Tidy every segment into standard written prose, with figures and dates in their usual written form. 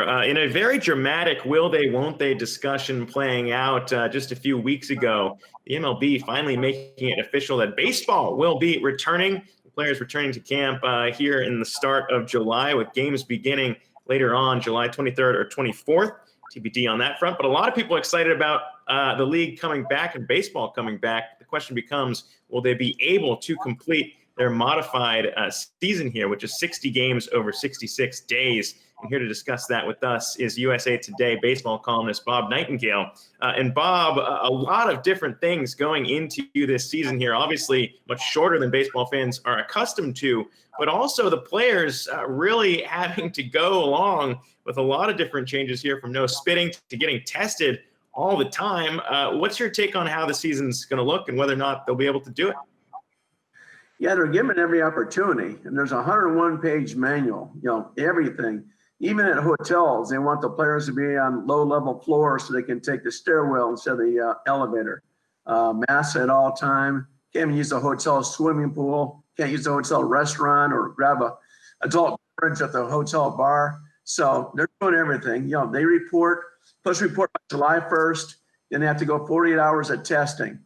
In a very dramatic will they, won't they discussion playing out just a few weeks ago, the MLB finally making it official that baseball will be returning. Players returning to camp here in the start of July, with games beginning later on July 23rd or 24th. TBD on that front. But a lot of people are excited about the league coming back and baseball coming back. The question becomes, will they be able to complete their modified season here, which is 60 games over 66 days? And here to discuss that with us is USA Today baseball columnist Bob Nightengale. And Bob, a lot of different things going into this season here, obviously much shorter than baseball fans are accustomed to, but also the players really having to go along with a lot of different changes here, from no spitting to getting tested all the time. What's your take on how the season's going to look and whether or not they'll be able to do it? Yeah, they're given every opportunity, and there's a 101-page manual, everything. Even at hotels, they want the players to be on low-level floors so they can take the stairwell instead of the elevator. Masks at all time. Can't even use the hotel swimming pool. Can't use the hotel restaurant or grab a adult beverage at the hotel bar. So they're doing everything. They report by July 1st. Then they have to go 48 hours of testing.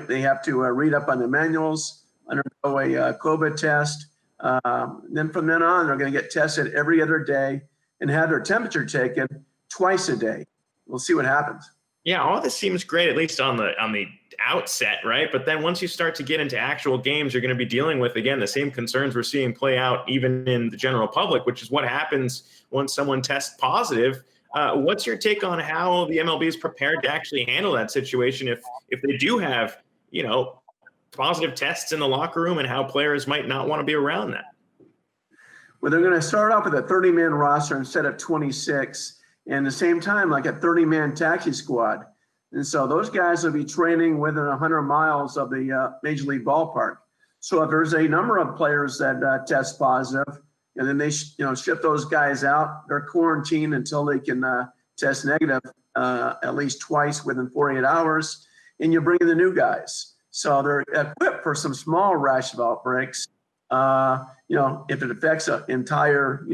They have to read up on the manuals, undergo a COVID test. Then from then on, they're going to get tested every other day and have their temperature taken twice a day. We'll see what happens. Yeah, all this seems great, at least on the outset, right? But then once you start to get into actual games, you're going to be dealing with, again, the same concerns we're seeing play out even in the general public, which is what happens once someone tests positive. What's your take on how the MLB is prepared to actually handle that situation if they do have, positive tests in the locker room, and how players might not want to be around that? Well, they're going to start off with a 30-man roster instead of 26, and at the same time, like a 30-man taxi squad. And so those guys will be training within 100 miles of the Major League ballpark. So if there's a number of players that test positive, and then they ship those guys out, they're quarantined until they can test negative at least twice within 48 hours, and you bring in the new guys. So they're equipped for some small rash of outbreaks. If it affects an entire,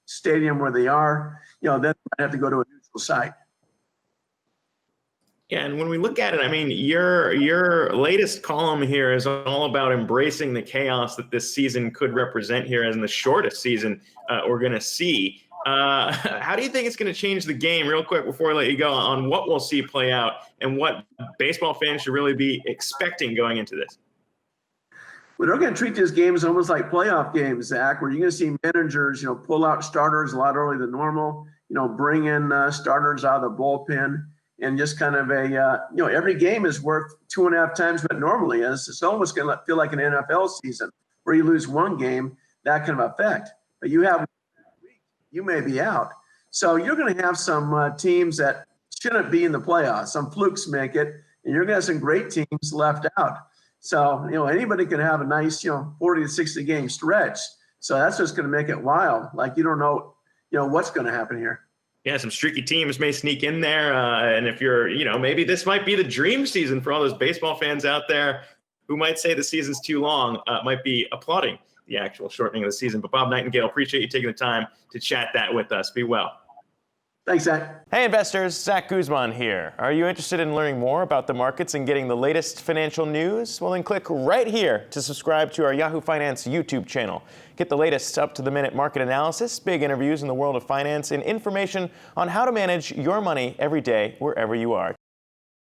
stadium where they are, then they might have to go to a neutral site. Yeah, and when we look at it, I mean, your latest column here is all about embracing the chaos that this season could represent here as in the shortest season we're going to see. How do you think it's going to change the game, real quick, before I let you go, on what we'll see play out and what baseball fans should really be expecting going into this? Well, they're going to treat these games almost like playoff games, Zach, where you're going to see managers, pull out starters a lot earlier than normal, bring in starters out of the bullpen, and just kind of every game is worth 2.5 times what it normally is. It's almost going to feel like an NFL season where you lose one game, that kind of effect. But you may be out. So you're going to have some teams that shouldn't be in the playoffs. Some flukes make it, and you're going to have some great teams left out. So, anybody can have a nice, 40 to 60 game stretch. So that's just going to make it wild. Like, you don't know, what's going to happen here. Yeah, some streaky teams may sneak in there. And if you're, maybe this might be the dream season for all those baseball fans out there who might say the season's too long, might be applauding the actual shortening of the season. But Bob Nightengale, appreciate you taking the time to chat that with us. Be well. Thanks, Zach. Hey investors, Zack Guzman here. Are you interested in learning more about the markets and getting the latest financial news? Well, then click right here to subscribe to our Yahoo Finance YouTube channel. Get the latest up-to-the-minute market analysis, big interviews in the world of finance, and information on how to manage your money every day wherever you are.